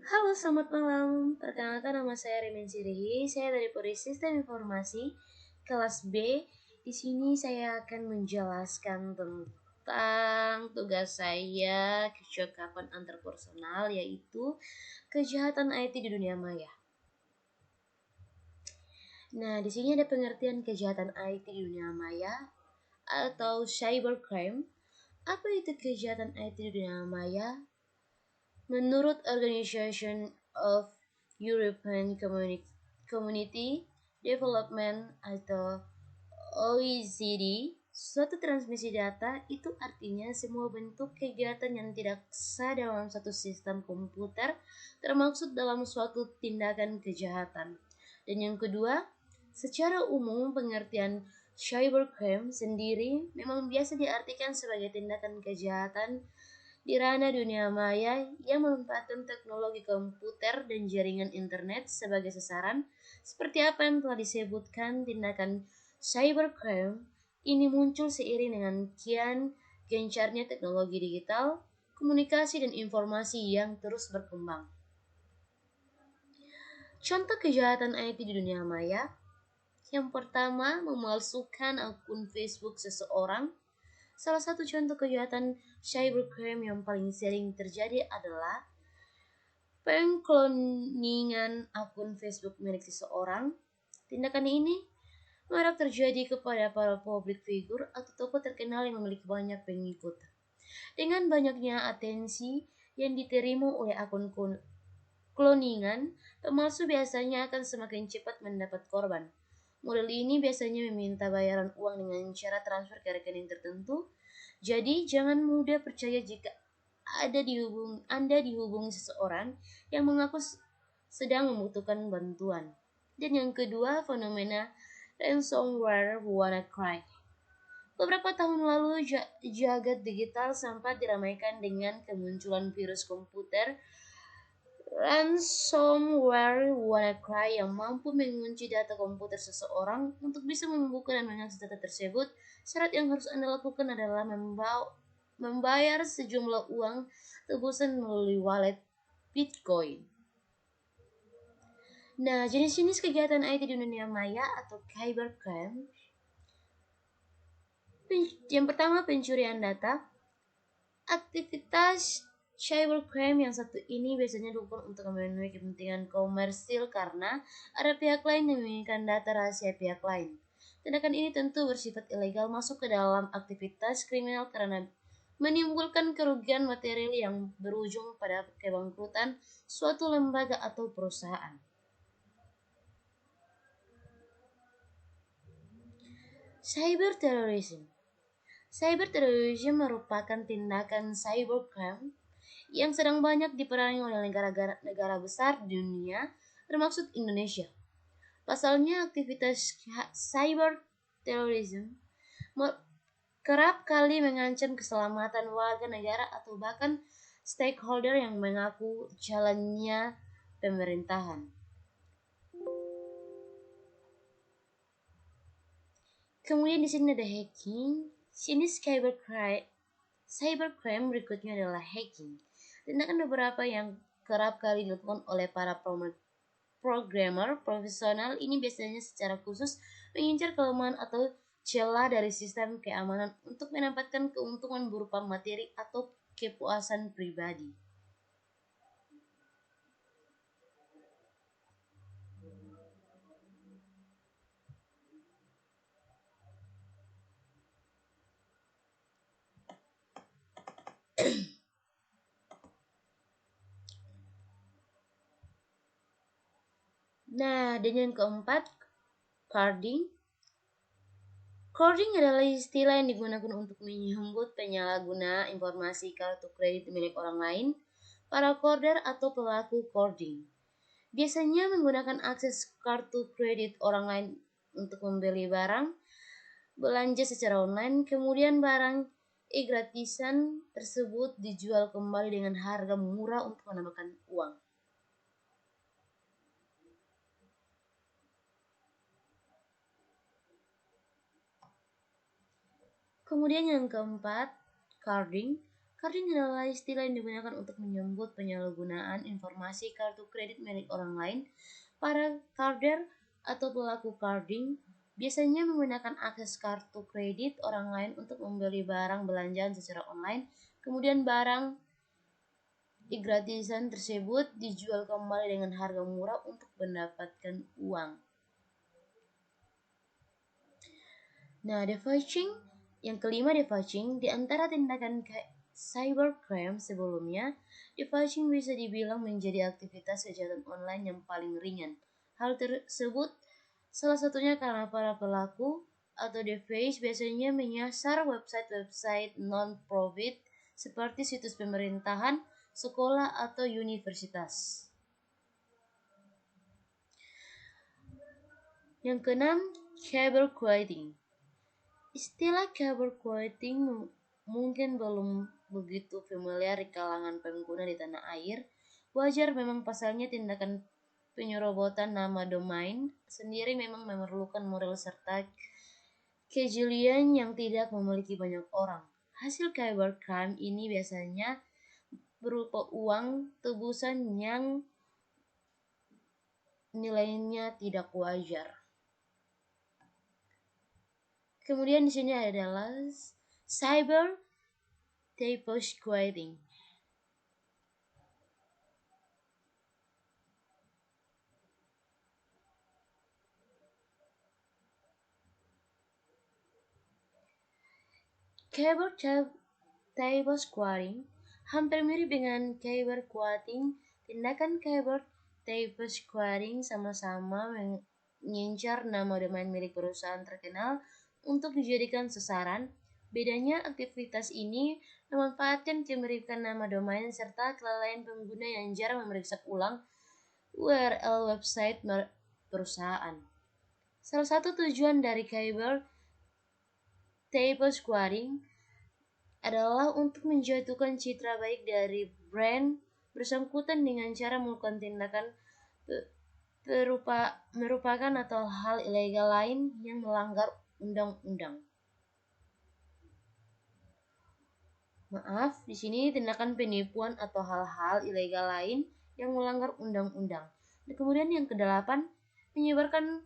Halo, selamat malam. Perkenalkan nama saya Rimin Sirihi. Saya dari Prodi Sistem Informasi kelas B. Di sini saya akan menjelaskan tentang tugas saya kecakapan antarpersonal, yaitu kejahatan IT di dunia maya. Nah, di sini ada pengertian kejahatan IT di dunia maya atau cybercrime. Apa itu kejahatan IT di dunia maya? Menurut Organization of European Community Development atau OECD, suatu transmisi data itu artinya semua bentuk kegiatan yang tidak sah dalam satu sistem komputer termaksud dalam suatu tindakan kejahatan. Dan yang kedua, secara umum pengertian cybercrime sendiri memang biasa diartikan sebagai tindakan kejahatan di ranah dunia maya yang memanfaatkan teknologi komputer dan jaringan internet sebagai sasaran, seperti apa yang telah disebutkan, tindakan cybercrime ini muncul seiring dengan kian gencarnya teknologi digital, komunikasi dan informasi yang terus berkembang. Contoh kejahatan IT di dunia maya, yang pertama memalsukan akun Facebook seseorang. Salah satu contoh kejahatan cybercrime yang paling sering terjadi adalah pengkloningan akun Facebook milik seseorang. Tindakan ini marak terjadi kepada para public figure atau tokoh terkenal yang memiliki banyak pengikut. Dengan banyaknya atensi yang diterima oleh akun kloningan, pemalsu biasanya akan semakin cepat mendapat korban. Model ini biasanya meminta bayaran uang dengan cara transfer ke rekening tertentu. Jadi, jangan mudah percaya jika Anda dihubungi seseorang yang mengaku sedang membutuhkan bantuan. Dan yang kedua, fenomena ransomware WannaCry. Beberapa tahun lalu, jagat digital sempat diramaikan dengan kemunculan virus komputer ransomware WannaCry yang mampu mengunci data komputer seseorang. Untuk bisa membuka dan mengakses data tersebut, syarat yang harus Anda lakukan adalah membayar sejumlah uang tebusan melalui wallet Bitcoin. Nah, jenis-jenis kegiatan IT di dunia maya atau cybercrime. Yang pertama, pencurian data. Aktivitas cybercrime yang satu ini biasanya dilakukan untuk memenuhi kepentingan komersil karena ada pihak lain yang menginginkan data rahasia pihak lain. Tindakan ini tentu bersifat ilegal, masuk ke dalam aktivitas kriminal karena menimbulkan kerugian material yang berujung pada kebangkrutan suatu lembaga atau perusahaan. Cyberterrorism. Cyberterrorism merupakan tindakan cybercrime yang sedang banyak diperangi oleh negara besar di dunia, termasuk Indonesia. Pasalnya, aktivitas cyber terrorism kerap kali mengancam keselamatan warga negara atau bahkan stakeholder yang mengaku jalannya pemerintahan. Kemudian di sini ada hacking. Jenis cybercrime berikutnya adalah hacking. Tindakan beberapa yang kerap kali dilakukan oleh para programmer profesional ini biasanya secara khusus mengincar kelemahan atau celah dari sistem keamanan untuk mendapatkan keuntungan berupa materi atau kepuasan pribadi. Nah, dan yang keempat, carding. Coding adalah istilah yang digunakan untuk menyebut penyalahguna informasi kartu kredit milik orang lain, para coder atau pelaku coding. Biasanya menggunakan akses kartu kredit orang lain untuk membeli barang, belanja secara online, kemudian barang gratisan tersebut dijual kembali dengan harga murah untuk mendapatkan uang. Kemudian yang keempat, carding. Carding adalah istilah yang digunakan untuk menyebut penyalahgunaan informasi kartu kredit milik orang lain. Para carder atau pelaku carding biasanya menggunakan akses kartu kredit orang lain untuk membeli barang belanjaan secara online, kemudian barang gratisan tersebut dijual kembali dengan harga murah untuk mendapatkan uang. Nah, defacing yang kelima, defacing di antara tindakan cybercrime sebelumnya, defacing bisa dibilang menjadi aktivitas kejahatan online yang paling ringan. Hal tersebut salah satunya karena para pelaku atau deface biasanya menyasar website-website non-profit seperti situs pemerintahan, sekolah, atau universitas. Yang keenam, cyberquitting. Istilah cyberquitting mungkin belum begitu familiar di kalangan pengguna di tanah air. Wajar memang pasalnya tindakan penyerobotan nama domain sendiri memang memerlukan modal serta kejelian yang tidak memiliki banyak orang. Hasil cybercrime ini biasanya berupa uang tebusan yang nilainya tidak wajar. Kemudian di sini adalah cyber deposquitting. Cyber deposquitting hampir mirip dengan cyberquitting. Tindakan cyber deposquitting sama-sama mengincar nama domain milik perusahaan terkenal untuk dijadikan sasaran. Bedanya, aktivitas ini memanfaatkan kemiripan nama domain serta kelalaian pengguna yang jarang memeriksa ulang URL website perusahaan. Salah satu tujuan dari cyber deposquitting adalah untuk menjatuhkan citra baik dari brand bersangkutan dengan cara melakukan tindakan merupakan atau hal ilegal lain yang melanggar undang-undang. Maaf, di sini tindakan penipuan atau hal-hal ilegal lain yang melanggar undang-undang. Dan kemudian yang kedelapan, menyebarkan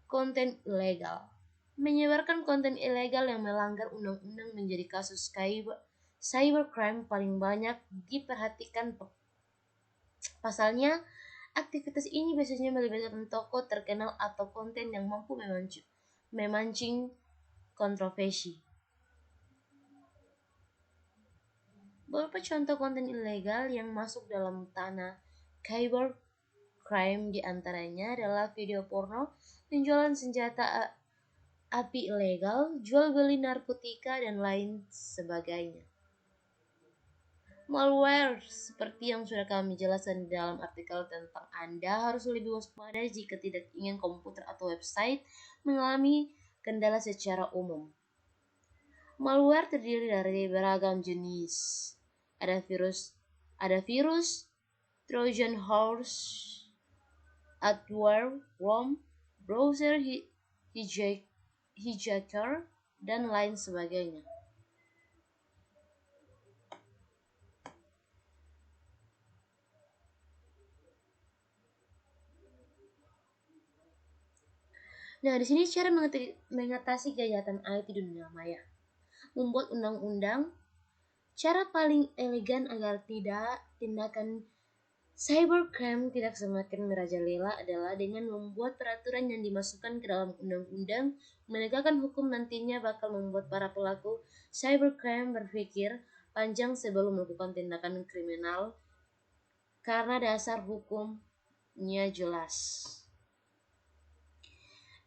konten ilegal. Menyebarkan konten ilegal yang melanggar undang-undang menjadi kasus cybercrime paling banyak diperhatikan. Pasalnya, aktivitas ini biasanya melibatkan tokoh terkenal atau konten yang mampu memancing kontroversi. Beberapa contoh konten ilegal yang masuk dalam tanah cybercrime diantaranya adalah video porno, penjualan senjata api ilegal, jual beli narkotika, dan lain sebagainya. Malware, seperti yang sudah kami jelaskan di dalam artikel tentang Anda harus lebih waspada jika tidak ingin komputer atau website mengalami kendala secara umum. Malware terdiri dari beragam jenis. Ada virus, Trojan horse, adware, worm, browser hijacker, dan lain sebagainya. Nah, di sini cara mengatasi kejahatan IT di dunia maya. Membuat undang-undang. Cara paling elegan agar tindakan cybercrime tidak semakin merajalela adalah dengan membuat peraturan yang dimasukkan ke dalam undang-undang. Menegakkan hukum nantinya bakal membuat para pelaku cybercrime berpikir panjang sebelum melakukan tindakan kriminal karena dasar hukumnya jelas.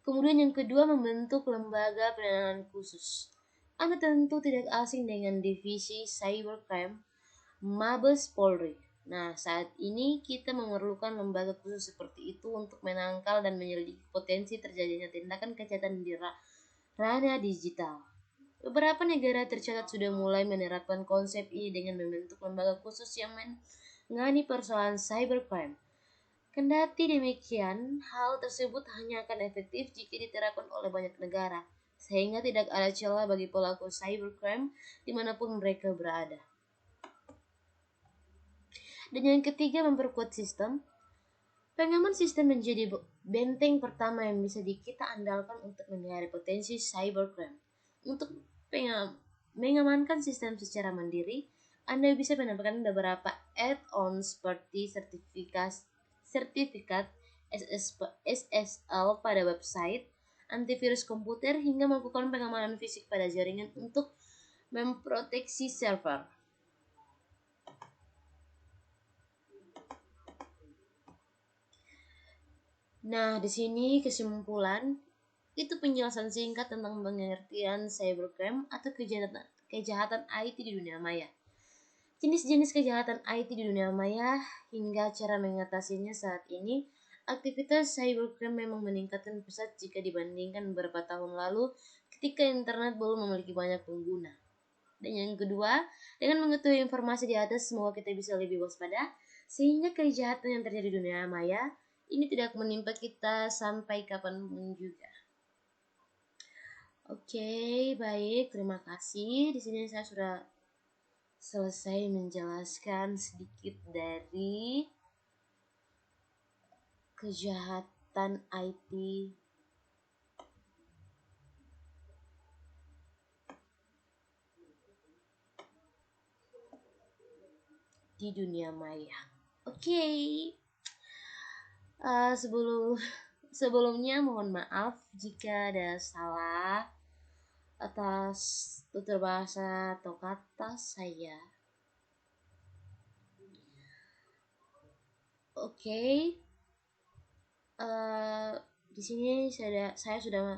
Kemudian yang kedua, membentuk lembaga penanganan khusus. Anda tentu tidak asing dengan divisi cybercrime Mabes Polri. Nah, saat ini kita memerlukan lembaga khusus seperti itu untuk menangkal dan menyelidiki potensi terjadinya tindakan kejahatan di ranah digital. Beberapa negara tercatat sudah mulai menerapkan konsep ini dengan membentuk lembaga khusus yang menangani persoalan cybercrime. Kendati demikian, hal tersebut hanya akan efektif jika diterapkan oleh banyak negara, sehingga tidak ada celah bagi pelaku cybercrime dimanapun mereka berada. Dan yang ketiga, memperkuat sistem. Pengaman sistem menjadi benteng pertama yang bisa kita andalkan untuk menghindari potensi cybercrime. Untuk mengamankan sistem secara mandiri, Anda bisa menambahkan beberapa add-on seperti sertifikat SSL pada website, antivirus komputer, hingga melakukan pengamanan fisik pada jaringan untuk memproteksi server. Nah, di sini kesimpulan itu penjelasan singkat tentang pengertian cybercrime atau kejahatan IT di dunia maya. Jenis-jenis kejahatan IT di dunia maya hingga cara mengatasinya saat ini. Aktivitas cybercrime memang meningkatkan pesat jika dibandingkan beberapa tahun lalu ketika internet belum memiliki banyak pengguna. Dan yang kedua, dengan mengetahui informasi di atas, semoga kita bisa lebih waspada sehingga kejahatan yang terjadi di dunia maya ini tidak menimpa kita sampai kapanpun juga. Oke, baik, terima kasih. Di sini saya sudah selesai menjelaskan sedikit dari kejahatan IT di dunia maya. Oke. Sebelumnya mohon maaf jika ada salah atas tutur bahasa atau kata saya. Oke. Di sini saya sudah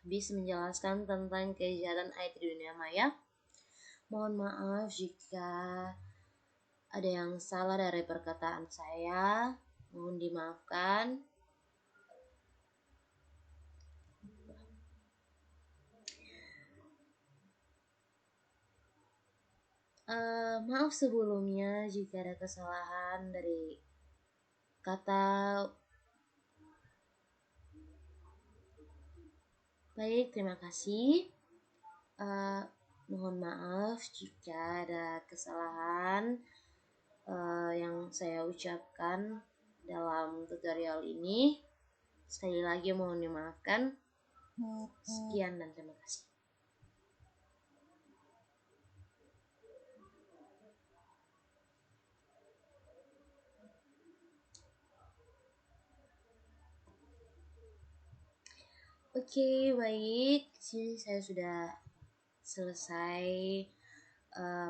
bisa menjelaskan tentang kejahatan IT di dunia maya. Mohon maaf jika ada yang salah dari perkataan saya. Mohon dimaafkan. Maaf sebelumnya jika ada kesalahan dari kata. Baik, terima kasih. Mohon maaf jika ada kesalahan yang saya ucapkan dalam tutorial ini. Sekali lagi mohon dimaafkan. Sekian dan terima kasih. Oke, baik. Sini saya sudah selesai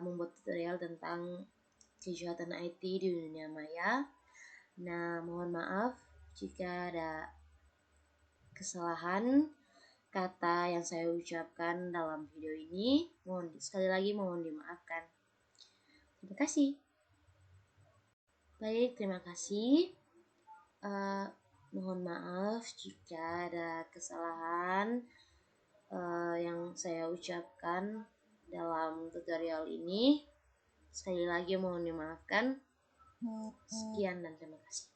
membuat tutorial tentang kejahatan IT di dunia maya. Nah, mohon maaf jika ada kesalahan kata yang saya ucapkan dalam video ini. Sekali lagi mohon dimaafkan. Terima kasih. Baik, terima kasih. Mohon maaf jika ada kesalahan yang saya ucapkan dalam tutorial ini. Sekali lagi mohon dimaafkan. Sekian dan terima kasih.